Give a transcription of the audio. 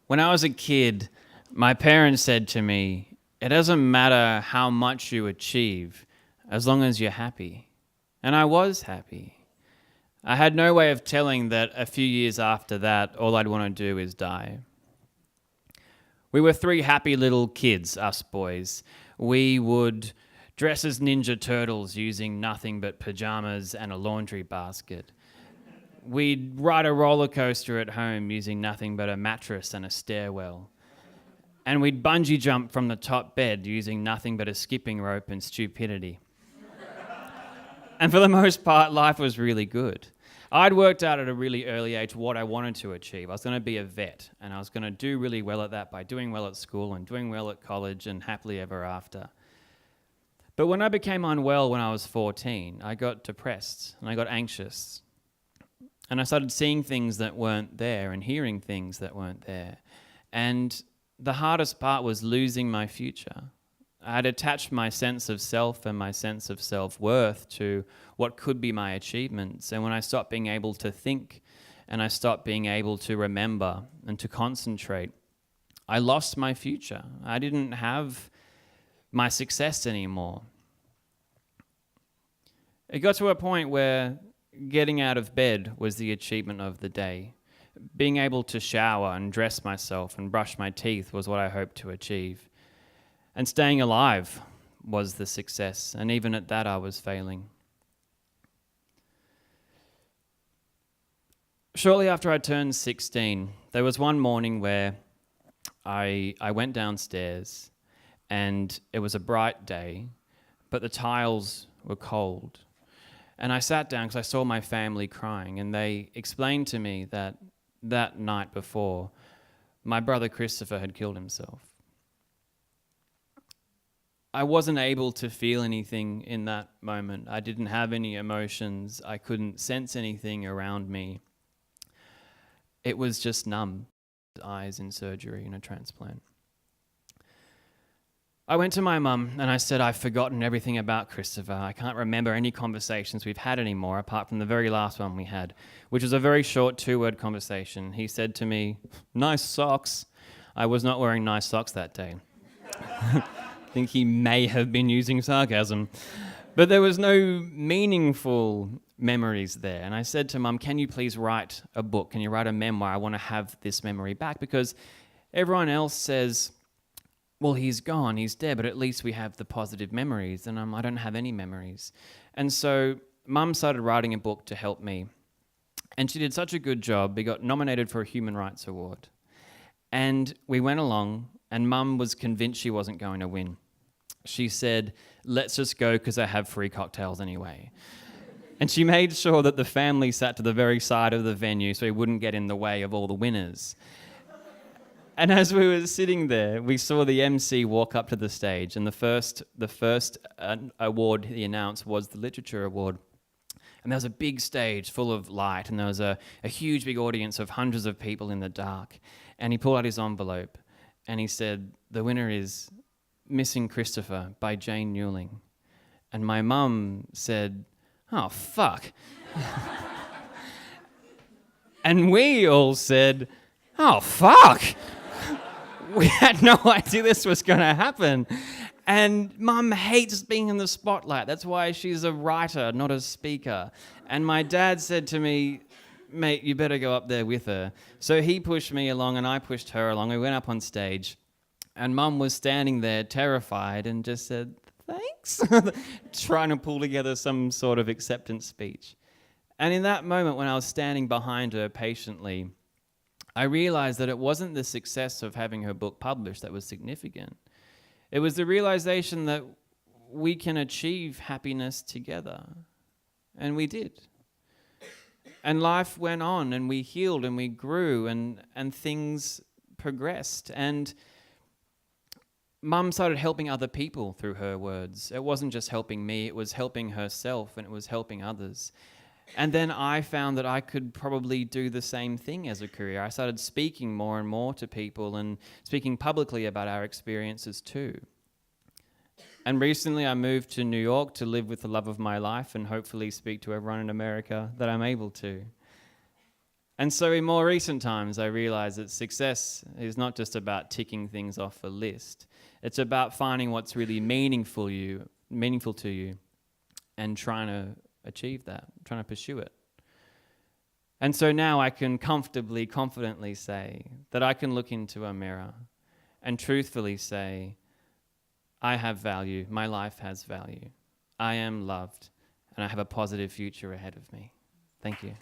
When I was a kid, my parents said to me, it doesn't matter how much you achieve as long as you're happy. And I was happy. I had no way of telling that a few years after that, all I'd want to do is die. We were three happy little kids, us boys. We would dress as Ninja Turtles using nothing but pajamas and a laundry basket. We'd ride a roller coaster at home using nothing but a mattress and a stairwell. And we'd bungee jump from the top bed using nothing but a skipping rope and stupidity. And for the most part, life was really good. I'd worked out at a really early age what I wanted to achieve. I was going to be a vet, and I was going to do really well at that by doing well at school and doing well at college and happily ever after. But when I became unwell when I was 14, I got depressed and I got anxious. And I started seeing things that weren't there and hearing things that weren't there. And the hardest part was losing my future. I had attached my sense of self and my sense of self-worth to what could be my achievements. And when I stopped being able to think and I stopped being able to remember and to concentrate, I lost my future. I didn't have my success anymore. It got to a point where getting out of bed was the achievement of the day. Being able to shower and dress myself and brush my teeth was what I hoped to achieve. And staying alive was the success, and even at that I was failing. Shortly after I turned 16, there was one morning where I went downstairs and it was a bright day, but the tiles were cold. And I sat down because I saw my family crying, and they explained to me that that night before, my brother Christopher had killed himself. I wasn't able to feel anything in that moment. I didn't have any emotions. I couldn't sense anything around me. It was just numb. Eyes in surgery and a transplant. I went to my mum and I said, I've forgotten everything about Christopher. I can't remember any conversations we've had anymore apart from the very last one we had, which was a very short 2-word conversation. He said to me, nice socks. I was not wearing nice socks that day. I think he may have been using sarcasm. But there was no meaningful memories there. And I said to Mum, can you please write a book? Can you write a memoir? I want to have this memory back, because everyone else says, well, he's gone, he's dead, but at least we have the positive memories. And I don't have any memories. And so Mum started writing a book to help me. And she did such a good job. We got nominated for a Human Rights Award. And we went along, and Mum was convinced she wasn't going to win. She said, let's just go because I have free cocktails anyway. And she made sure that the family sat to the very side of the venue so he wouldn't get in the way of all the winners. And as we were sitting there, we saw the MC walk up to the stage, and the first award he announced was the Literature Award. And there was a big stage full of light, and there was a huge big audience of hundreds of people in the dark. And he pulled out his envelope, and he said, the winner is Missing Christopher by Jane Newling. And my mum said, oh, fuck. And we all said, oh, fuck. We had no idea this was going to happen. And Mum hates being in the spotlight. That's why she's a writer, not a speaker. And my dad said to me, mate, you better go up there with her. So he pushed me along and I pushed her along. We went up on stage. And Mum was standing there terrified and just said, thanks, trying to pull together some sort of acceptance speech. And in that moment when I was standing behind her patiently, I realized that it wasn't the success of having her book published that was significant. It was the realization that we can achieve happiness together. And we did. And life went on, and we healed, and we grew, and things progressed. And Mum started helping other people through her words. It wasn't just helping me, it was helping herself, and it was helping others. And then I found that I could probably do the same thing as a career. I started speaking more and more to people and speaking publicly about our experiences too. And recently I moved to New York to live with the love of my life and hopefully speak to everyone in America that I'm able to. And so in more recent times, I realized that success is not just about ticking things off a list. It's about finding what's really meaningful to you, and trying to achieve that, trying to pursue it. And so now I can comfortably, confidently say that I can look into a mirror and truthfully say, I have value, my life has value, I am loved, and I have a positive future ahead of me. Thank you.